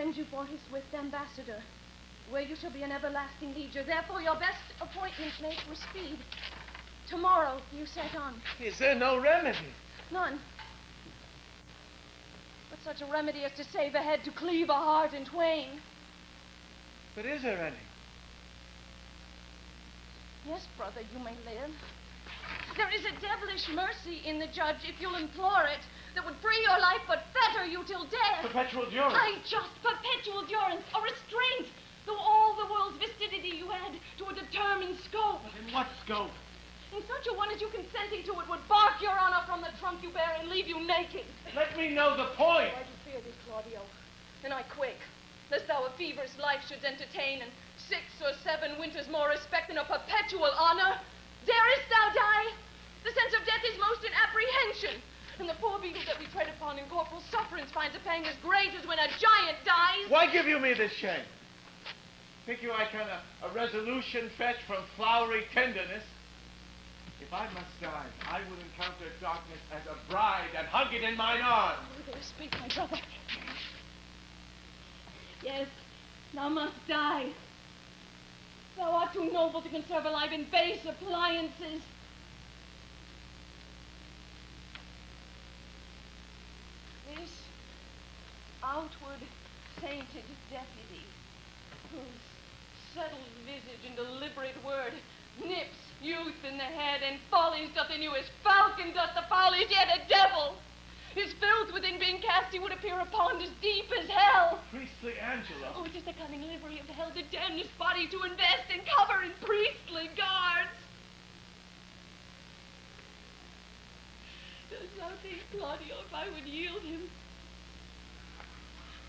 send you for his swift ambassador, where you shall be an everlasting lieger. Therefore, your best appointment make for speed. Tomorrow you set on. Is there no remedy? None. But such a remedy as to save a head, to cleave a heart in twain. But is there any? Yes, brother, you may live. There is a devilish mercy in the judge, if you'll implore it, that would free your life but fetter you till death. Perpetual durance. Aye, just perpetual durance, a restraint, though all the world's vestidity you had to a determined scope. But in what scope? In such a one as you consenting to it would bark your honor from the trunk you bear and leave you naked. Let me know the point. I do fear thee, Claudio, and I quake, lest thou a fever's life shouldst entertain, and 6 or 7 winters more respect than a perpetual honor. Darest thou die? The sense of death is most in apprehension, and the poor beetle that we tread upon in corporal sufferance finds a pang as great as when a giant dies. Why give you me this shame? Think you I can a resolution fetch from flowery tenderness? If I must die, I will encounter darkness as a bride and hug it in mine arms. Oh, there, speak, my brother. Yes, thou must die. Thou art too noble to conserve a life in base appliances. This outward sainted deputy, whose settled visage and deliberate word nips youth in the head and follies doth inue as falcon doth the fowl, is yet a devil. His filth within being cast, he would appear a pond as deep as hell. Priestly Angela. Oh, it is the cunning livery of hell to damn his body, to invest and cover in priestly guards. Dost thou think, Claudio, if I would yield him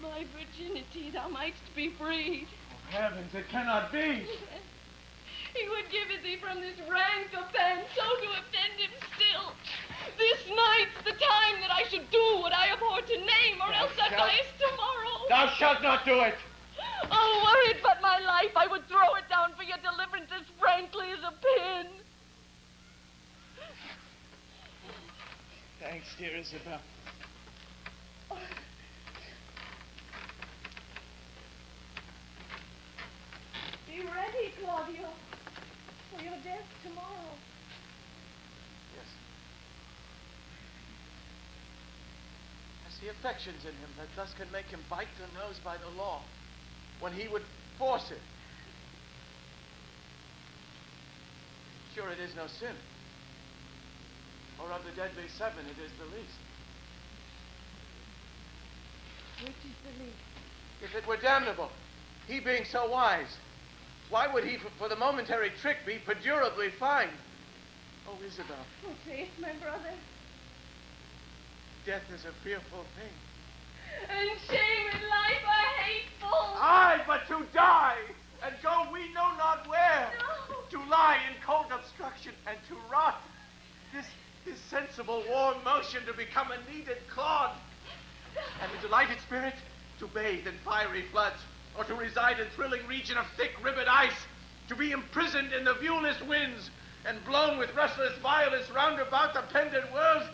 my virginity, thou mightst be freed? Oh, heavens, it cannot be. He would give it thee from this rank offense, so to offend him still. This night's the time that I should do what I abhor to name, or else thou diest tomorrow. Thou shalt not do it. Oh, were it but my life, I would throw it down for your deliverance as frankly as a pin. Thanks, dear Isabel. Be ready, Claudio, for your death tomorrow. Yes. I see affections in him that thus can make him bite the nose by the law, when he would force it. Sure, it is no sin. Or of the deadly 7, it is the least. Which is the least? If it were damnable, he being so wise, why would he, for the momentary trick, be perdurably fined? Oh, Isabel. Oh, faith, my brother. Death is a fearful thing. And shame and life are hateful. Aye, but to die and go we know not where. No. To lie in cold obstruction and to rot. This sensible warm motion to become a kneaded clod. And a delighted spirit to bathe in fiery floods, or to reside in thrilling region of thick ribbed ice, to be imprisoned in the viewless winds, and blown with restless violence round about the pendant worlds,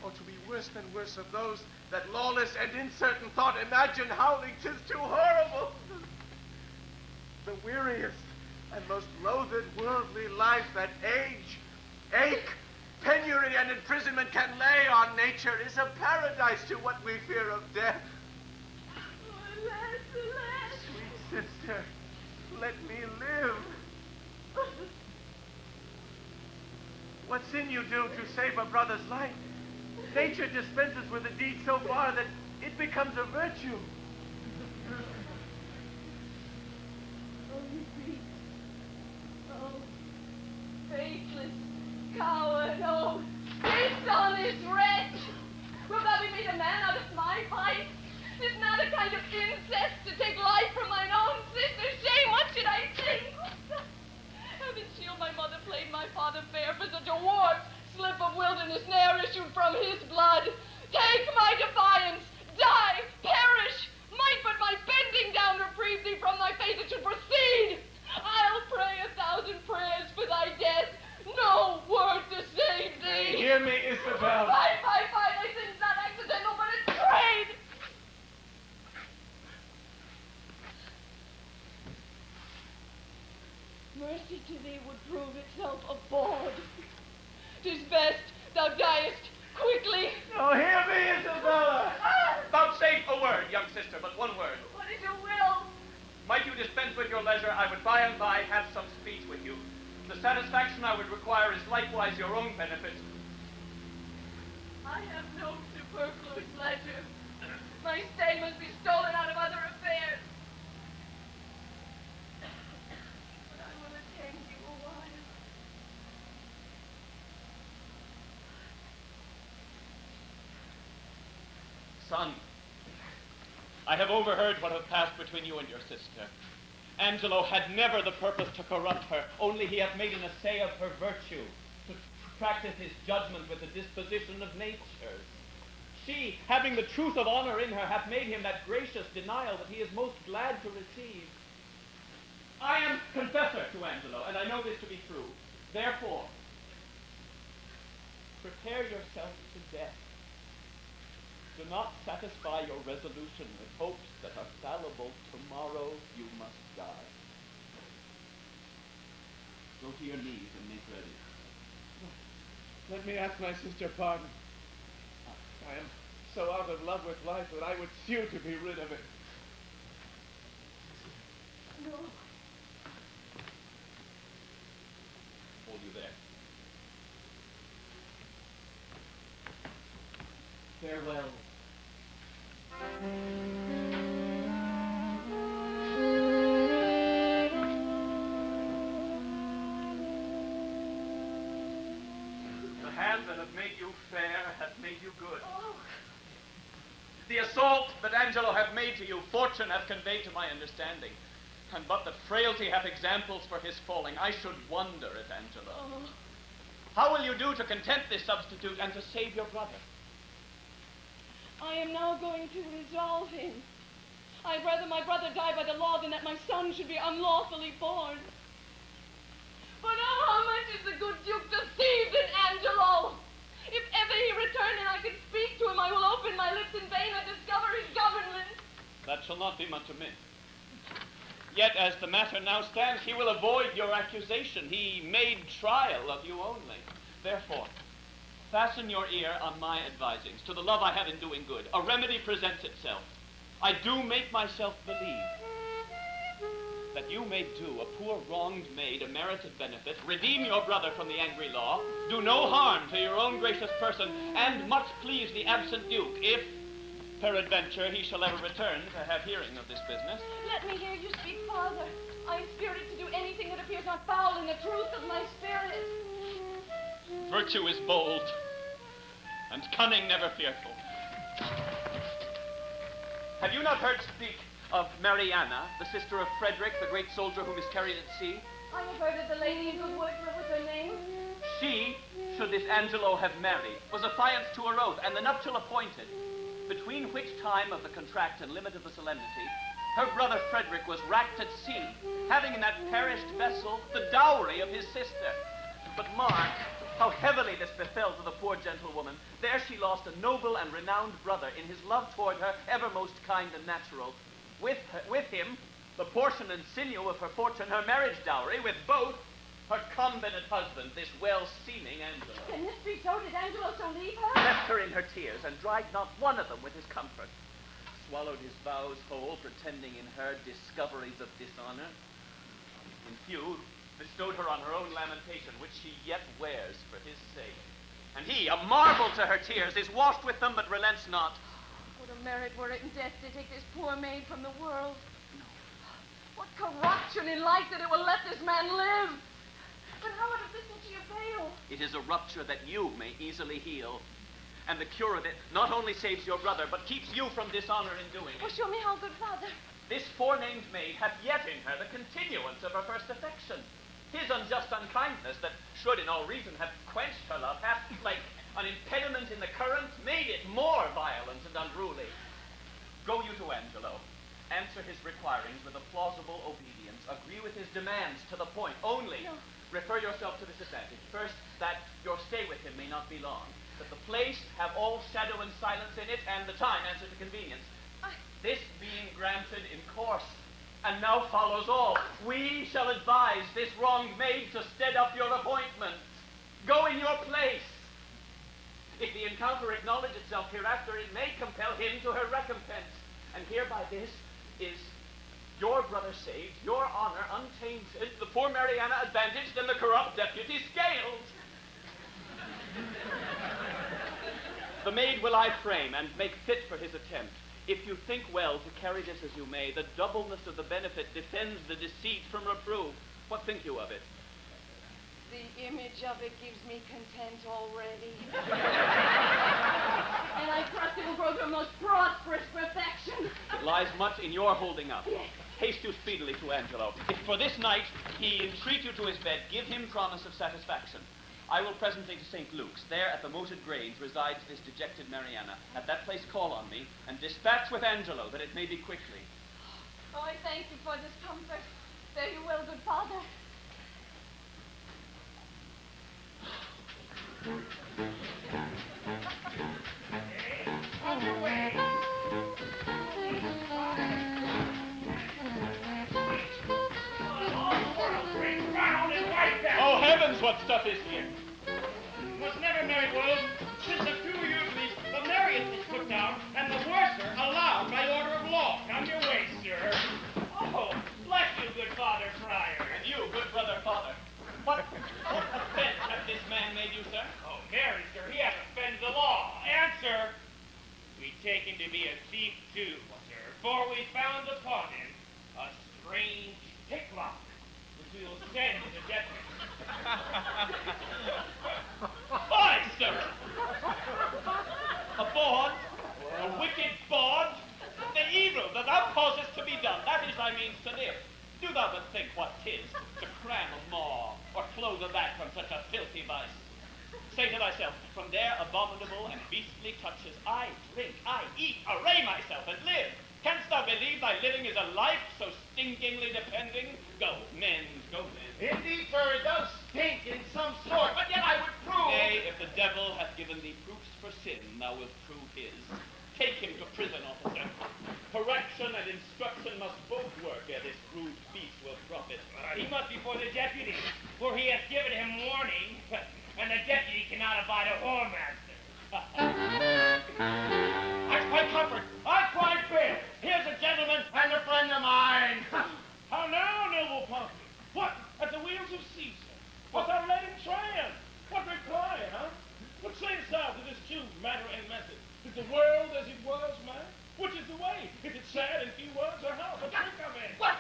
or to be worse than worse of those that lawless and uncertain thought imagine howling, 'tis too horrible. The weariest and most loathed worldly life that age, ache, penury, and imprisonment can lay on nature is a paradise to what we fear of death. Oh, alas, alas. Sweet sister, let me live. What sin you do to save a brother's life? Nature dispenses with a deed so far that it becomes a virtue. Oh, you beast. Oh, faithless coward. Oh, dishonest wretch. Wilt thou be made a man out of my fight? Is not a kind of incest to take life from mine own sister. Shame, what should I think? Heaven shield, my mother played my father fair for such a warped slip of wilderness ne'er issued from his blood. Take my defiance, die, perish. Might but my bending down reprieve thee from thy fate that should proceed. I'll pray 1,000 prayers for thy death. No word to save thee. Hear me, Isabel. Fie, thy sin's not accidental, but it's trade. loyalty to thee would prove itself a bawd. 'Tis best thou diest quickly. Oh, hear me, Isabella! Vouchsafe a word, young sister, but one word. What is your will? Might you dispense with your leisure, I would by and by have some speech with you. The satisfaction I would require is likewise your own benefit. I have no superfluous pleasure. My stay must be stolen out of other affairs. But I will attend you a while. Son, I have overheard what hath passed between you and your sister. Angelo had never the purpose to corrupt her, only he hath made an essay of her virtue, to practice his judgment with the disposition of nature. She, having the truth of honor in her, hath made him that gracious denial that he is most glad to receive. I am confessor to Angelo, and I know this to be true. Therefore, prepare yourself to death. Do not satisfy your resolution with hopes that are fallible. Tomorrow you must die. Go to your knees and make ready. Let me ask my sister pardon. I am so out of love with life that I would sue to be rid of it. No. Hold you there. Farewell. The hand that hath made you fair hath made you good. Oh. The assault that Angelo hath made to you, fortune hath conveyed to my understanding. And but that frailty hath examples for his falling, I should wonder at Angelo. Oh. How will you do to content this substitute and to save your brother? I am now going to resolve him. I'd rather my brother die by the law than that my son should be unlawfully born. But oh, how much is the good Duke deceived in Angelo! If ever he return and I can speak to him, I will open my lips in vain and discover his government. That shall not be much amiss. Yet as the matter now stands, he will avoid your accusation. He made trial of you only. Therefore, fasten your ear on my advisings, to the love I have in doing good. A remedy presents itself. I do make myself believe that you may do a poor wronged maid a merited benefit, redeem your brother from the angry law, do no harm to your own gracious person, and much please the absent duke, if, peradventure, he shall ever return to have hearing of this business. Let me hear you speak, Father. I am spirited to do anything that appears not foul in the truth of my spirit. Virtue is bold, and cunning never fearful. Have you not heard speak of Mariana, the sister of Frederick, the great soldier who miscarried at sea? I have heard of the lady in Goodwood. What was her name? She, should this Angelo have married, was affianced to her oath, and the nuptial appointed, between which time of the contract and limit of the solemnity, her brother Frederick was racked at sea, having in that perished vessel the dowry of his sister. But mark how heavily this befell to the poor gentlewoman. There she lost a noble and renowned brother in his love toward her, ever most kind and natural. With him, the portion and sinew of her fortune, her marriage dowry, with both, her convenant husband, this well-seeming Angelo. Can this be so? Did Angelo so leave her? Left her in her tears, and dried not one of them with his comfort. Swallowed his vows whole, pretending in her discoveries of dishonor. In few, bestowed her on her own lamentation, which she yet wears for his sake. And he, a marvel to her tears, is washed with them, but relents not. What a merit were it in death to take this poor maid from the world. What corruption in life that it will let this man live. But how out of this will she avail? It is a rupture that you may easily heal. And the cure of it not only saves your brother, but keeps you from dishonor in doing Well, it. show me how, good Father. This forenamed maid hath yet in her the continuance of her first affection. His unjust unkindness, that should in all reason have quenched her love, hath, like an impediment in the current, made it more violent and unruly. Go you to Angelo. Answer his requirings with a plausible obedience. Agree with his demands to the point. Only refer yourself to this advantage. First, that your stay with him may not be long. That the place have all shadow and silence in it, and the time answer to convenience. This being granted in course, And now follows all. We shall advise this wronged maid to stead up your appointment. Go in your place. If the encounter acknowledge itself hereafter, it may compel him to her recompense. And hereby this is your brother saved, your honor untainted, the poor Mariana advantaged, and the corrupt deputy scaled. The maid will I frame and make fit for his attempt. If you think well to carry this as you may, the doubleness of the benefit defends the deceit from reproof. What think you of it? The image of it gives me content already. And I trust it will grow to a most prosperous perfection. It lies much in your holding up. Yes. Haste you speedily to Angelo. If for this night he entreat you to his bed, give him promise of satisfaction. I will presently to St. Luke's. There at the moated grange resides this dejected Mariana. At that place call on me, and dispatch with Angelo, that it may be quickly. Oh, I thank you for this comfort. Fare you well, good father. On your way. Oh, heavens, what stuff is here? Was never married world since a few years the merriest was put down and the worser allowed by order of law. Come your way, sir. Oh, bless you, good father friar. And you, good brother father. What offense hath this man made you, sir? Oh, marry, sir, he has offended the law. Answer. We take him to be a thief too, sir, for we found upon him a strange picklock, which we will send to the deputy. Why, sir? A bawd, a wicked bawd, the evil that thou causest to be done, that is thy means to live. Do thou but think what 'tis to cram a maw, or clothe a back from such a filthy vice. Say to thyself, from their abominable and beastly touches, I drink, I eat, array myself, and live. Canst thou believe thy living is a life so stinkingly depending? Go, men, go, men. Indeed, sir, it does stink in some sort, but yet I would prove. Nay, if the devil hath given thee proofs for sin, thou wilt prove his. Take him to prison, officer. Correction and instruction must both work ere this rude beast will profit. He must be for the deputy, for he hath given him warning, and the deputy cannot abide a whoremaster. I quite comfort, I quite bear. Here's a gentleman and a friend of mine. How now, noble Pompey? What, at the wheels of Caesar? What thou led in triumph? What reply, huh? What sayest thou to this Jew, matter and method? Is the world as it was, man? Which is the way? Is it sad in few words, or how? But think of it. What?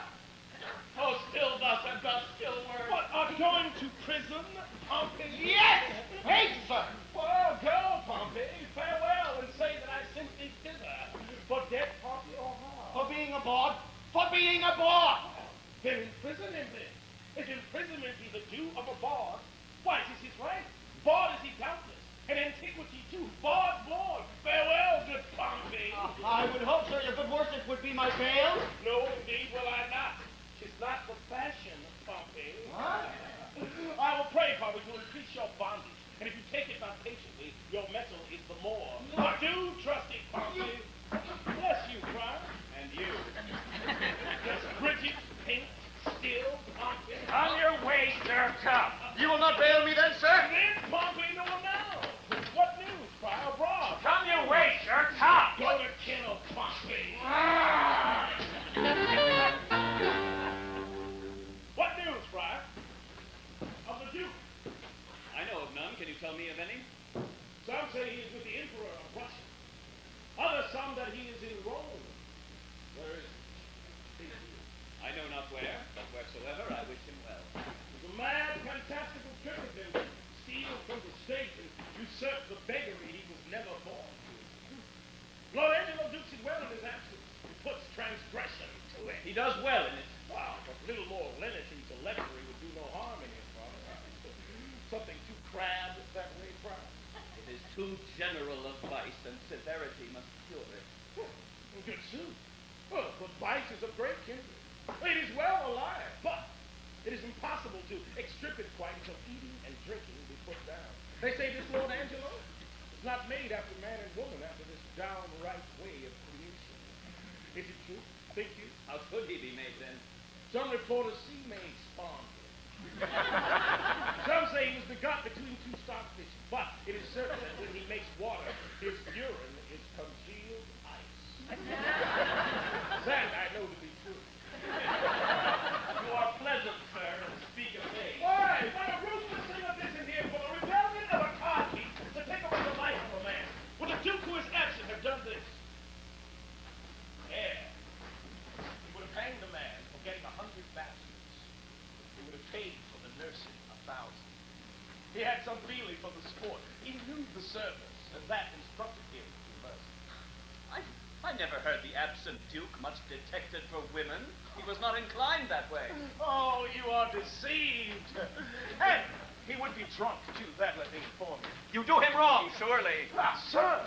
Oh, still thus and thus, still words. What, art going to prison, Pompey? Yes! Hey, sir! Well, go, Pompey. Farewell, and say that I sent thee thither. For death, Pompey, or harm? For being a bawd? For being a bawd! Then imprison him then. If imprisonment be the due of a bawd, why, 'tis his right. Bawd is he doubtless, and antiquity too. Bawd born. Farewell, good Pompey. I would hope, sir, your good worship would be my bail. No, indeed will I not. 'Tis not the fashion, Pompey. What? I will pray, Pompey, to increase your bondage, and if you take it not patiently, your metal is the more. Adieu, trusty Pompey. Bless you, friar. And you. Yes, Bridget, Pink, still, Pompey. On your way, sir, come. You will not bail me then, sir? And then, Pompey, no now. What news, friar, abroad? Come your way, sir, come. Go to kennel, Pompey. What news, friar? Of the Duke. I know of none. Can you tell me of any? Some say he is with the Emperor of Russia. Others some that he is in Rome. Where is he? I know not where, but wheresoever I wish him well. There's a mad, fantastical trick of him. Steal from the state and usurp the beggary he was never born to. Lord Angelo dukes it well in his absence. He puts transgression to it. He does well in it. Wow, but little more lenity to lechery would do no harm in him, Father. Something too crabbed that way, Friar. It is too general of vice, and severity must cure it. Good sooth. Well, but vice is of great kindred. It is well alive, but it is impossible to extrip it quite until eating and drinking be put down. They say this Lord Angelo is not made after man and woman, after this downright way of creation. Is it true? Think you? How could he be made then? Some reporters see made spawn. Some say he was begot between two starfish, but it is certain that when he makes water, his urine is congealed ice. That I know to be true. You are pleasant, sir, and speak of age. Why? What a ruthless thing of this in here for the rebellion of a card thief to take away the life of a man. Would the Duke who is absent have done this? Yeah. He would have hanged the man for getting 100 bastards. He would have paid for the nursing 1,000. He had some feeling for the sport. He knew the service, and that instructed him to mercy. I never heard the absent Duke much detected for women. He was not inclined that way. Oh, you are deceived. And he would be drunk, too, that let me inform you. You do him wrong, surely. Ah, sir,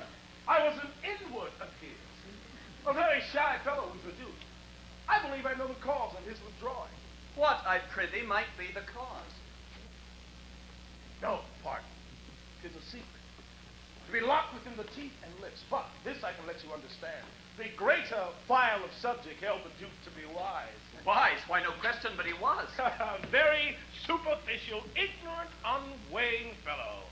I was an inward of his. A very shy fellow was the Duke. I believe I know the cause of his withdrawing. What, I prithee, might be the cause? No, pardon. 'Tis a secret. To be locked within the teeth and lips. But this I can let you understand. The greater file of subject held the Duke to be wise. Wise? Why, no question, but he was. A very superficial, ignorant, unweighing fellow.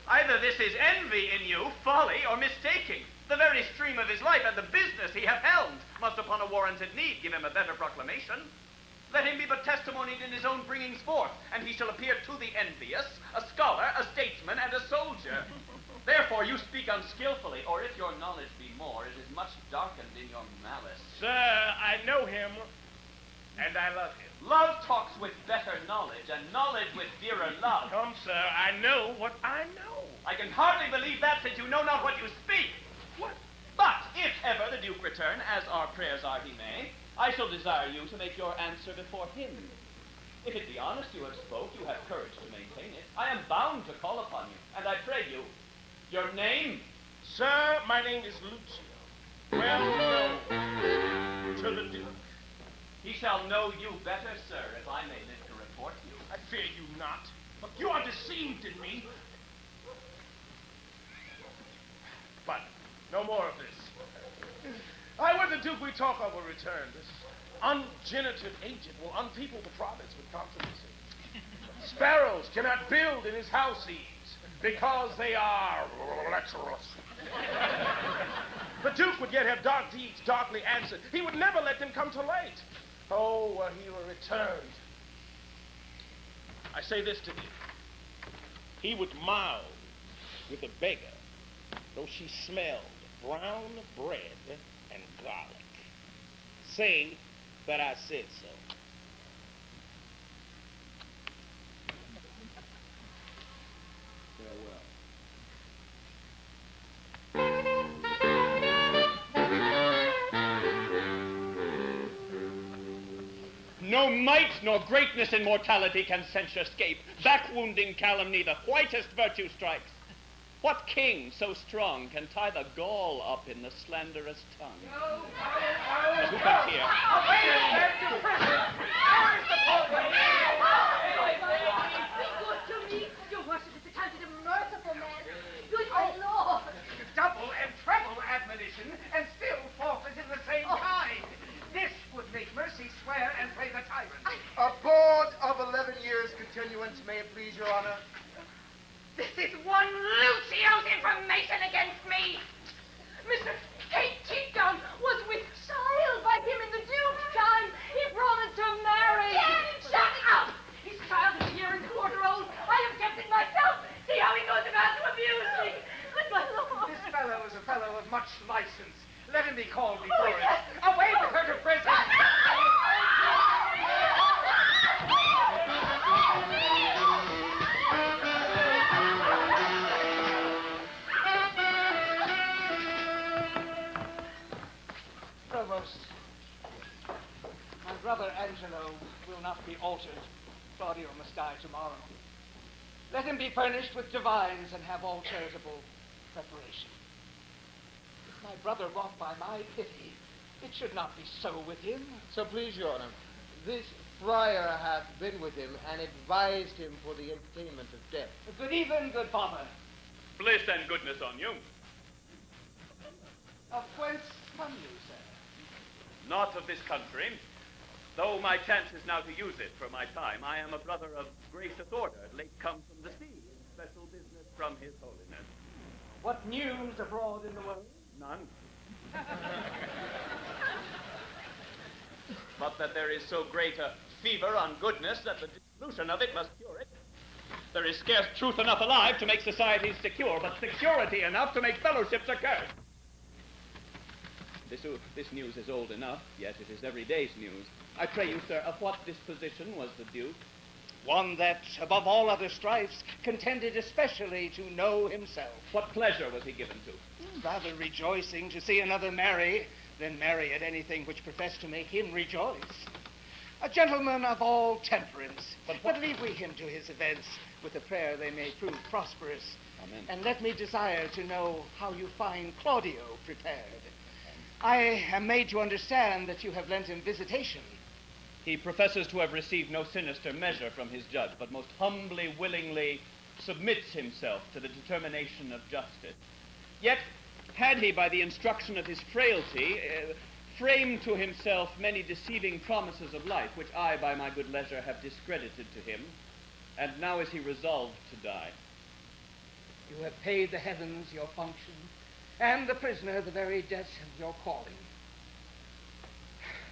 Either this is envy in you, folly, or mistaking. The very stream of his life and the business he hath helmed must upon a warranted need give him a better proclamation. Let him be but testimonied in his own bringings forth, and he shall appear to the envious, a scholar, a statesman, and a soldier. Therefore you speak unskillfully, or if your knowledge be more, it is much darkened in your malice. Sir, I know him, and I love him. Love talks with better knowledge, and knowledge with dearer love. Come, sir, I know what I know. I can hardly believe that, since you know not what you speak. What? But if ever the Duke return, as our prayers are he may, I shall desire you to make your answer before him. If it be honest you have spoke, you have courage to maintain it. I am bound to call upon you, and I pray you, your name? Sir, my name is Lucio. Well known to the Duke. He shall know you better, sir, if I may live to report you. I fear you not. But you are deceived in me. But no more of this. I would the Duke we talk of will return. This ungenitive agent will unpeople the province with controversy. Sparrows cannot build in his house eaves because they are lecherous. The Duke would yet have dark deeds darkly answered. He would never let them come to light. Oh, were he returned. I say this to thee. He would mound with a beggar, though she smelled brown bread and garlic. Say that I said so. Farewell. No might nor greatness in mortality can censure scape. Back-wounding calumny the whitest virtue strikes. What king so strong can tie the gall up in the slanderous tongue? Who comes here? Be good to me. Your worship is accounted a merciful man. Good my lord. Double and treble admonition, and still forfeit in the same kind. This would make mercy swear and play the tyrant. A board of 11 years continuance, may it please your honor. This is one Lucio's information against me. Mr. E.T. was with child by him in the Duke's time. He promised to marry. Shut up! His child is a year and quarter old. I have kept it myself. See how he goes about to abuse me. But my lord. This fellow is a fellow of much license. Let him be called before Oh, yes. us. Away with her to prison. Provost, my brother Angelo will not be altered, body or must die tomorrow. Let him be furnished with divines and have all charitable preparation. If my brother wrought by my pity, it should not be so with him. So please your honor, this friar hath been with him and advised him for the entertainment of death. Good even, good father. Bliss and goodness on you. Of whence come you, sir? not of this country, though my chance is now to use it for my time. I am a brother of gracious order, late come from the sea, in special business from His Holiness. What news abroad in the world? None. But that there is so great a fever on goodness that the dissolution of it must cure it. There is scarce truth enough alive to make societies secure, but security enough to make fellowships occur. This news is old enough, yet it is every day's news. I pray you, sir, of what disposition was the Duke? One that, above all other strifes, contended especially to know himself. What pleasure was he given to? Rather rejoicing to see another marry than marry at anything which professed to make him rejoice. A gentleman of all temperance, but leave we him to his events, with a prayer they may prove prosperous. Amen. And let me desire to know how you find Claudio prepared. I am made to understand that you have lent him visitation. He professes to have received no sinister measure from his judge, but most humbly, willingly submits himself to the determination of justice. Yet, had he, by the instruction of his frailty, framed to himself many deceiving promises of life, which I, by my good leisure, have discredited to him, and now is he resolved to die. You have paid the heavens your function, and the prisoner the very debt of your calling.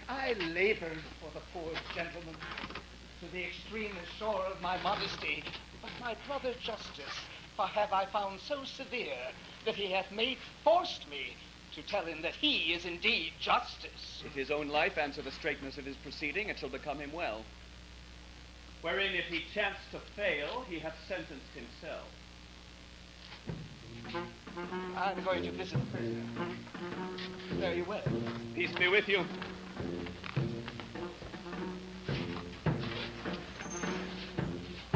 I labored for the poor gentleman to the extremest shore of my modesty, but my brother Justice, for have I found so severe that he hath forced me to tell him that he is indeed Justice. If his own life answer the straightness of his proceeding, it shall become him well. Wherein if he chance to fail, he hath sentenced himself. I'm going to visit the prisoner. Very well. Peace be with you.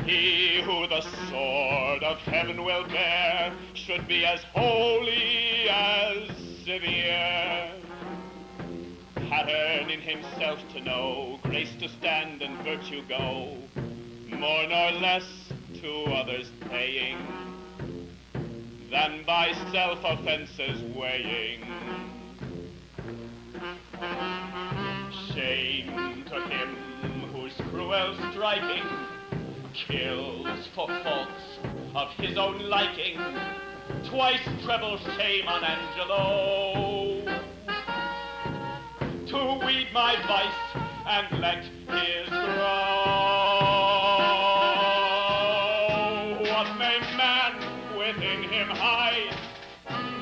He who the sword of heaven will bear should be as holy as severe. Pattern in himself to know, grace to stand and virtue go, more nor less to others paying, than by self-offenses weighing. Shame to him whose cruel striking kills for faults of his own liking. Twice treble shame on Angelo, to weed my vice and let his grow. What may man within him hide,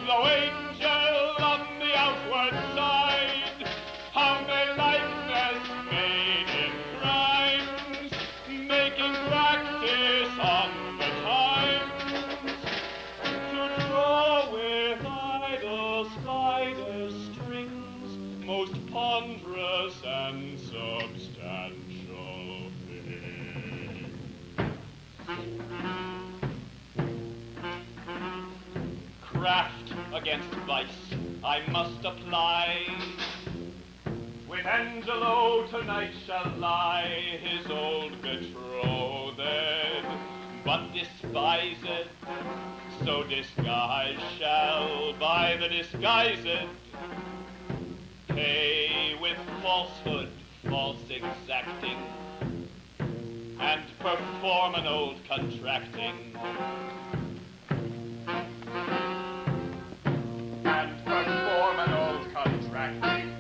though angel on the outward side? How may likeness made in crimes, making practice on the times, to draw with idle spider strings most ponderous and substantial things. Craft against vice I must apply. With Angelo tonight shall lie his old betrothed, but despised, so disguised shall by the disguised pay with falsehood, false exacting, and perform an old contracting. And perform an old contracting.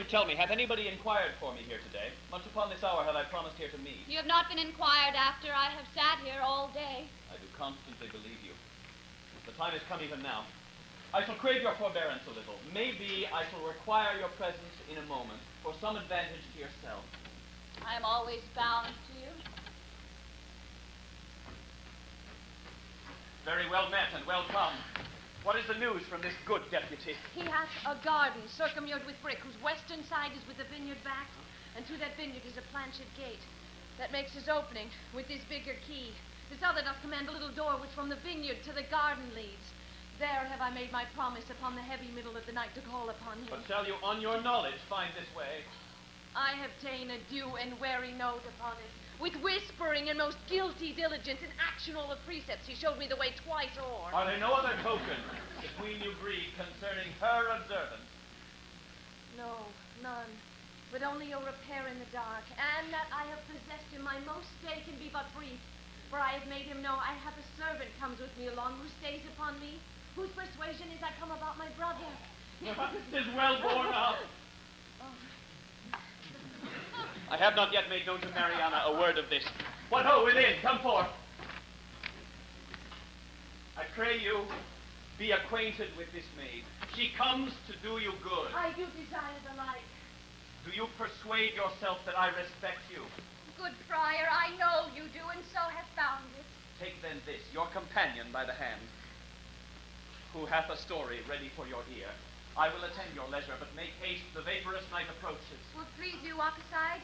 Tell me, hath anybody inquired for me here today? Much upon this hour have I promised here to meet. You have not been inquired after. I have sat here all day. I do constantly believe you. The time has come even now. I shall crave your forbearance a little. Maybe I shall require your presence in a moment for some advantage to yourself. I am always bound to you. Very well met and well come. What is the news from this good deputy? He hath a garden circummured with brick, whose western side is with the vineyard back, and through that vineyard is a planchet gate. That makes his opening with this bigger key. This other doth command a little door which from the vineyard to the garden leads. There have I made my promise upon the heavy middle of the night to call upon him. But shall you on your knowledge find this way? I have ta'en a due and wary note upon it. With whispering and most guilty diligence in action all the precepts, he showed me the way twice o'er. Are there no other tokens between you breed concerning her observance? No, none. But only a repair in the dark, and that I have possessed him my most stay can be but brief. For I have made him know I have a servant comes with me along, who stays upon me, whose persuasion is I come about my brother. 'Tis well borne out. I have not yet made known to Mariana a word of this. What ho, within, come forth. I pray you, be acquainted with this maid. She comes to do you good. I do desire the like. Do you persuade yourself that I respect you? Good friar, I know you do, and so have found it. Take then this, your companion by the hand, who hath a story ready for your ear. I will attend your leisure, but make haste, the vaporous night approaches. Will please you walk aside?